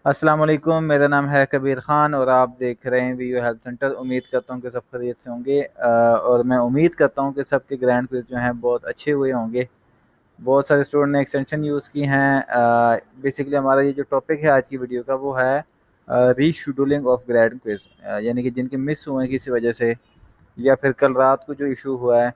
अस्सलाम वालेकुम। मेरा नाम है कबीर ख़ान और आप देख रहे हैं वीयू हेल्प सेंटर। उम्मीद करता हूँ कि सब खैरियत से होंगे और मैं उम्मीद करता हूँ कि सबके ग्रैंड क्विज़ जो हैं बहुत अच्छे हुए होंगे। बहुत सारे स्टूडेंट ने एक्सटेंशन यूज़ की हैं। बेसिकली हमारा ये जो टॉपिक है आज की वीडियो का वो है रीशेड्यूलिंग ऑफ ग्रैंड क्विज़, यानी कि जिनके मिस हुए हैं किसी वजह से या फिर कल रात को जो इशू हुआ है।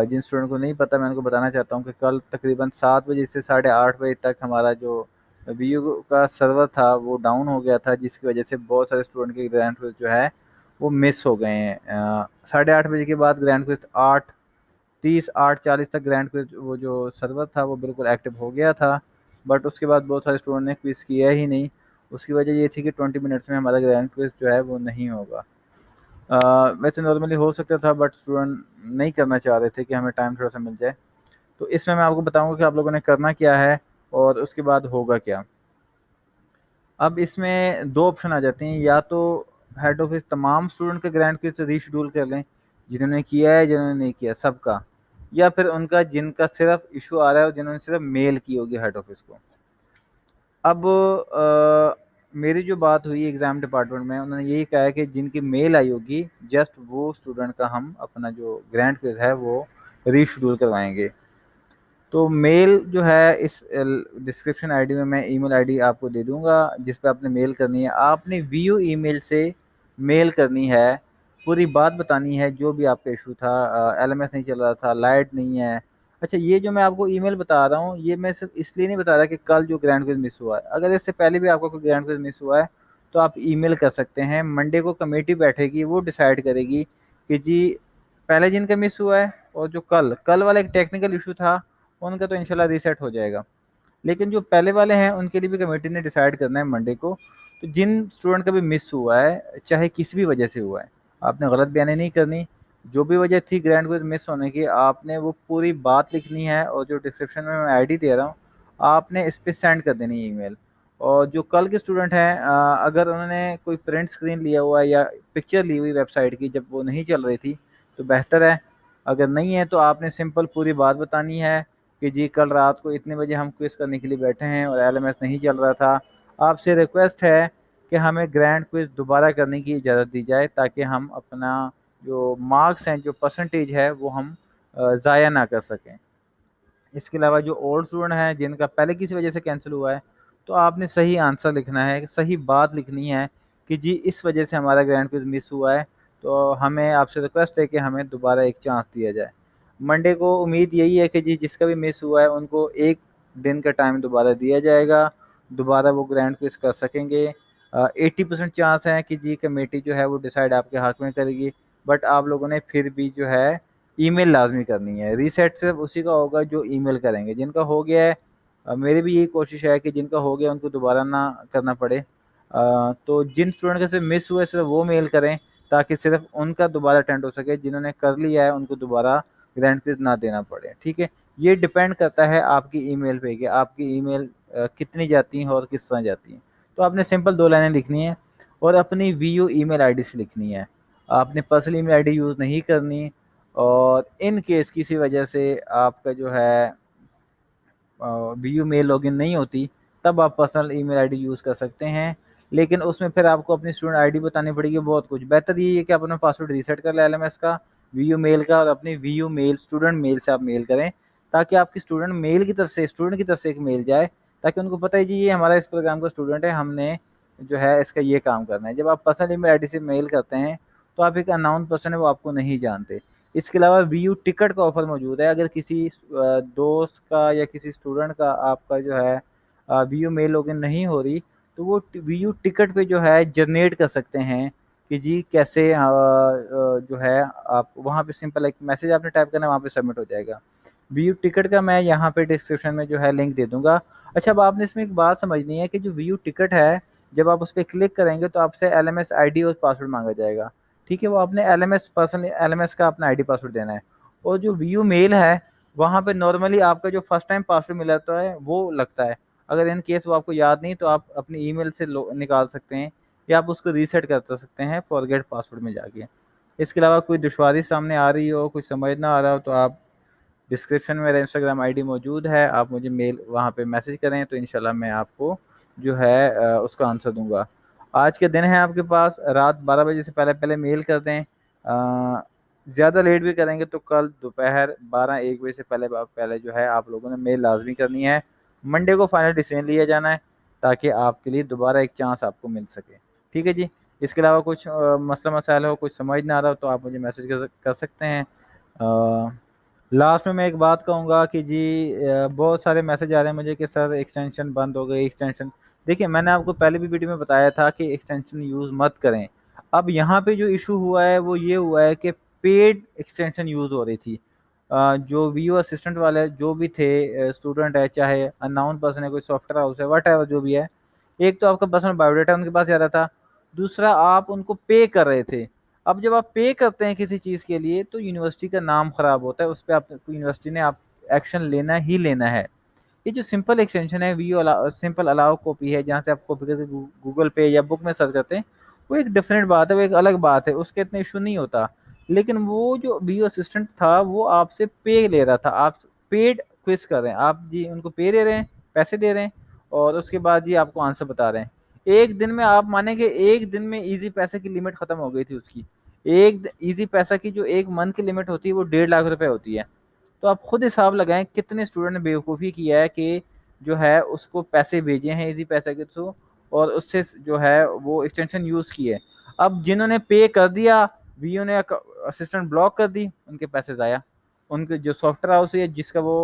जिन स्टूडेंट को नहीं पता मैं उनको बताना चाहता हूँ कि कल तकरीबन 7 बजे से 8:30 बजे तक हमारा जो वीयू का सर्वर था वो डाउन हो गया था, जिसकी वजह से बहुत सारे स्टूडेंट के ग्रैंड क्विज जो है वो मिस हो गए हैं। 8:30 बजे के बाद ग्रैंड क्विज 8:30 8:40 तक ग्रैंड क्विज वो जो सर्वर था वो बिल्कुल एक्टिव हो गया था। बट उसके बाद बहुत सारे स्टूडेंट ने क्विज किया ही नहीं। उसकी वजह ये थी कि 20 मिनट्स में हमारा ग्रैंड क्विज जो है वो नहीं होगा। वैसे नॉर्मली हो सकता था बट स्टूडेंट नहीं करना चाह रहे थे कि हमें टाइम थोड़ा सा मिल जाए। तो इसमें मैं आपको बताऊंगा कि आप लोगों ने करना क्या है और उसके बाद होगा क्या। अब इसमें दो ऑप्शन आ जाते हैं, या तो हेड ऑफिस तमाम स्टूडेंट के ग्रैंड क्विज रीशेड्यूल कर लें, जिन्होंने किया है जिन्होंने नहीं किया सबका, या फिर उनका जिनका सिर्फ इशू आ रहा है और जिन्होंने सिर्फ मेल की होगी हेड ऑफिस को। अब मेरी जो बात हुई एग्ज़ाम डिपार्टमेंट में, उन्होंने यही कहा है कि जिनकी मेल आई होगी जस्ट वो स्टूडेंट का हम अपना जो ग्रैंड क्विज है वो रीशेड्यूल करवाएंगे। तो मेल जो है इस डिस्क्रिप्शन आईडी में मैं ईमेल आईडी आपको दे दूंगा जिस पे आपने मेल करनी है। आपने वीयू ईमेल से मेल करनी है, पूरी बात बतानी है जो भी आपका इशू था। एलएमएस नहीं चल रहा था, लाइट नहीं है। अच्छा, ये जो मैं आपको ईमेल बता रहा हूँ ये मैं सिर्फ इसलिए नहीं बता रहा कि कल जो ग्रैंड क्विज मिस हुआ है, अगर इससे पहले भी आपका कोई ग्रैंड क्विज मिस हुआ है तो आप ईमेल कर सकते हैं। मंडे को कमेटी बैठेगी, वो डिसाइड करेगी कि जी पहले जिनका मिस हुआ है और जो कल कल वाला एक टेक्निकल इशू था उनका तो इंशाल्लाह रीसेट हो जाएगा। लेकिन जो पहले वाले हैं उनके लिए भी कमेटी ने डिसाइड करना है मंडे को। तो जिन स्टूडेंट का भी मिस हुआ है चाहे किसी भी वजह से हुआ है, आपने गलत बयानी नहीं करनी। जो भी वजह थी ग्रैंड क्विज मिस होने की आपने वो पूरी बात लिखनी है और जो डिस्क्रिप्शन में मैं आईडी दे रहा हूँ आपने इस पर सेंड कर देनी है ईमेल। और जो कल के स्टूडेंट हैं अगर उन्होंने कोई प्रिंट स्क्रीन लिया हुआ है या पिक्चर ली हुई वेबसाइट की जब वो नहीं चल रही थी तो बेहतर है। अगर नहीं है तो आपने सिंपल पूरी बात बतानी है कि जी कल रात को इतने बजे हम क्विज करने के लिए बैठे हैं और एलएमएस नहीं चल रहा था। आपसे रिक्वेस्ट है कि हमें ग्रैंड क्विज दोबारा करने की इजाज़त दी जाए ताकि हम अपना जो मार्क्स हैं, जो परसेंटेज है वो हम ज़ाया ना कर सकें। इसके अलावा जो ओल्ड स्टूडेंट हैं जिनका पहले किसी वजह से कैंसिल हुआ है तो आपने सही आंसर लिखना है, सही बात लिखनी है कि जी इस वजह से हमारा ग्रैंड क्विज मिस हुआ है। तो हमें आपसे रिक्वेस्ट है कि हमें दोबारा एक चांस दिया जाए। मंडे को उम्मीद यही है कि जी जिसका भी मिस हुआ है उनको एक दिन का टाइम दोबारा दिया जाएगा, दोबारा वो ग्रैंड क्विज कर सकेंगे। 80% चांस है कि जी कमेटी जो है वो डिसाइड आपके हक में करेगी। बट आप लोगों ने फिर भी जो है ईमेल लाजमी करनी है। रीसेट सिर्फ उसी का होगा जो ईमेल करेंगे। जिनका हो गया है मेरी भी यही कोशिश है कि जिनका हो गया उनको दोबारा ना करना पड़े। तो जिन स्टूडेंट के सिर्फ मिस हुए सिर्फ वो मेल करें ताकि सिर्फ उनका दोबारा अटेंड हो सके। जिन्होंने कर लिया है उनको दोबारा ग्रैंड क्विज ना देना पड़े। ठीक है, ये डिपेंड करता है आपकी ईमेल पे कि आपकी ईमेल कितनी जाती हैं और किस तरह जाती हैं। तो आपने सिंपल 2 लाइनें लिखनी है और अपनी वीयू ईमेल आईडी से लिखनी है। आपने पर्सनल ईमेल आईडी यूज़ नहीं करनी। और इन केस किसी वजह से आपका जो है वीयू मेल लॉगिन नहीं होती तब आप पर्सनल ईमेल आईडी यूज़ कर सकते हैं। लेकिन उसमें फिर आपको अपनी स्टूडेंट आईडी बतानी पड़ेगी बहुत कुछ। बेहतर ये है कि आप अपना पासवर्ड रीसेट कर लें एलएमएस का, वीयू मेल का, और अपनी वीयू मेल स्टूडेंट मेल से आप मेल करें ताकि आपकी स्टूडेंट मेल की तरफ से स्टूडेंट की तरफ से एक मेल जाए ताकि उनको पता है जी ये हमारा इस प्रोग्राम का स्टूडेंट है, हमने जो है इसका ये काम करना है। जब आप पर्सनल ईमेल आईडी से मेल करते हैं तो आप एक अननोन पर्सन है वो आपको नहीं जानते। इसके अलावा वीयू टिकट का ऑफर मौजूद है। अगर किसी दोस्त का या किसी स्टूडेंट का आपका जो है वीयू मेल लॉगिन नहीं हो रही तो वो वीयू टिकट पे जो है जनरेट कर सकते हैं कि जी कैसे जो है आप वहाँ पे सिंपल एक मैसेज आपने टाइप करना है, वहाँ पे सबमिट हो जाएगा। वीयू टिकट का मैं यहाँ पे डिस्क्रिप्शन में जो है लिंक दे दूंगा। अच्छा, अब आपने इसमें एक बात समझनी है कि जो वीयू टिकट है जब आप उस पर क्लिक करेंगे तो आपसे एलएमएस आईडी और पासवर्ड मांगा जाएगा। ठीक है, वो आपने एलएमएस पर्सनल एलएमएस का अपना आईडी पासवर्ड देना है। और जो वीयू मेल है वहाँ पे नॉर्मली आपका जो फर्स्ट टाइम पासवर्ड मिला तो है वो लगता है। अगर इन केस वो आपको याद नहीं तो आप अपनी ईमेल से निकाल सकते हैं या आप उसको रीसेट कर सकते हैं फॉरगेट पासवर्ड में जाके। इसके अलावा कोई दुश्वारी सामने आ रही हो, कुछ समझ ना आ रहा हो तो आप डिस्क्रिप्शन में मेरा इंस्टाग्राम आईडी मौजूद है, आप मुझे मेल वहाँ पे मैसेज करें तो इंशाल्लाह मैं आपको जो है उसका आंसर दूंगा। आज के दिन है आपके पास, रात 12 बजे से पहले पहले मेल कर दें। ज़्यादा लेट भी करेंगे तो कल दोपहर 12-1 बजे से पहले पहले जो है आप लोगों ने मेल लाजमी करनी है। मंडे को फाइनल डिसीजन लिया जाना है, ताकि आपके लिए दोबारा एक चांस आपको मिल सके। ठीक है जी। इसके अलावा कुछ मसला मसाइल हो, कुछ समझ ना आ रहा हो, तो आप मुझे मैसेज कर सकते हैं। लास्ट में मैं एक बात कहूँगा कि जी बहुत सारे मैसेज आ रहे हैं मुझे कि सर एक्सटेंशन बंद हो गई, एक्सटेंशन। देखिए, मैंने आपको पहले भी वीडियो में बताया था कि एक्सटेंशन यूज़ मत करें। अब यहाँ पे जो इशू हुआ है वो ये हुआ है कि पेड एक्सटेंशन यूज़ हो रही थी। जो वीओ असिस्टेंट वाले जो भी थे, स्टूडेंट है चाहे अननोन पर्सन है, कोई सॉफ्टवेयर हाउस है, वट एवर जो भी है, एक तो आपका पर्सनल बायोडाटा उनके पास ज़्यादा था, दूसरा आप उनको पे कर रहे थे। अब जब आप पे करते हैं किसी चीज़ के लिए तो यूनिवर्सिटी का नाम खराब होता है, उस पे आप यूनिवर्सिटी ने आप एक्शन लेना ही लेना है। ये जो सिंपल एक्सटेंशन है वीओ सिंपल अलाउ कॉपी है, जहाँ से आप कॉपी करके गूगल पे या बुक में सर्च करते हैं, वो एक डिफरेंट बात है, वो एक अलग बात है, उसके इतना इशू नहीं होता। लेकिन वो जो वीओ असिस्टेंट था वो आपसे पे ले रहा था, आप पेड क्विज कर रहे हैं, आप जी उनको पे दे रहे हैं, पैसे दे रहे हैं, और उसके बाद जी आपको आंसर बता रहे हैं। एक दिन में आप मानेंगे, एक दिन में इजी पैसे की लिमिट खत्म हो गई थी उसकी। एक इजी पैसा की जो एक मंथ की लिमिट होती है वो 1.5 लाख रुपए होती है। तो आप खुद हिसाब लगाएं कितने स्टूडेंट ने बेवकूफ़ी किया है कि जो है उसको पैसे भेजे हैं इजी पैसा के थ्रू, और उससे जो है वो एक्सटेंशन यूज़ किए। अब जिन्होंने पे कर दिया, वीओ ने असिस्टेंट ब्लॉक कर दी, उनके पैसे ज़ाया। उनके जो सॉफ्टवेयर हाउस है जिसका वो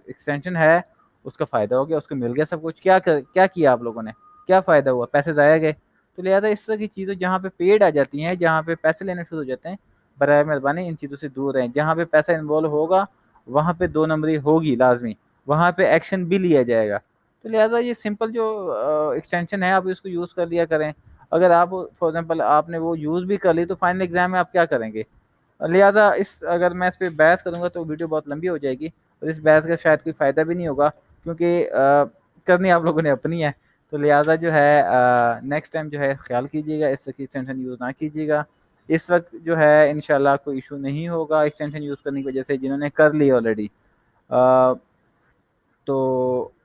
एक्सटेंशन है, उसका फ़ायदा हो गया, उसको मिल गया सब कुछ। क्या किया आप लोगों ने? क्या फ़ायदा हुआ? पैसे ज़ाया गए। तो लिहाजा इस तरह की चीज़ें जहाँ पे पेड आ जाती हैं, जहाँ पे पैसे लेने शुरू हो जाते हैं, बराए मेहरबानी इन चीज़ों से दूर रहें। जहाँ पे पैसा इन्वॉल्व होगा वहाँ पे दो नंबरी होगी लाजमी, वहाँ पे एक्शन भी लिया जाएगा। तो लिहाजा ये सिंपल जो एक्सटेंशन है आप इसको यूज़ कर लिया करें। अगर आप फॉर एग्जांपल आपने वो यूज़ भी कर ली तो फाइनल एग्जाम में आप क्या करेंगे? लिहाजा इस अगर मैं इस पे बहस करूँगा तो वीडियो बहुत लंबी हो जाएगी, और इस बहस का शायद कोई फ़ायदा भी नहीं होगा, क्योंकि करनी आप लोगों ने अपनी है। तो लिहाजा जो है नेक्स्ट टाइम जो है ख़्याल कीजिएगा, इस तरह की एक्सटेंशन यूज़ ना कीजिएगा। इस वक़्त जो है इंशाल्लाह कोई इश्यू नहीं होगा एक्सटेंशन यूज़ करने की वजह से, जिन्होंने कर ली ऑलरेडी। तो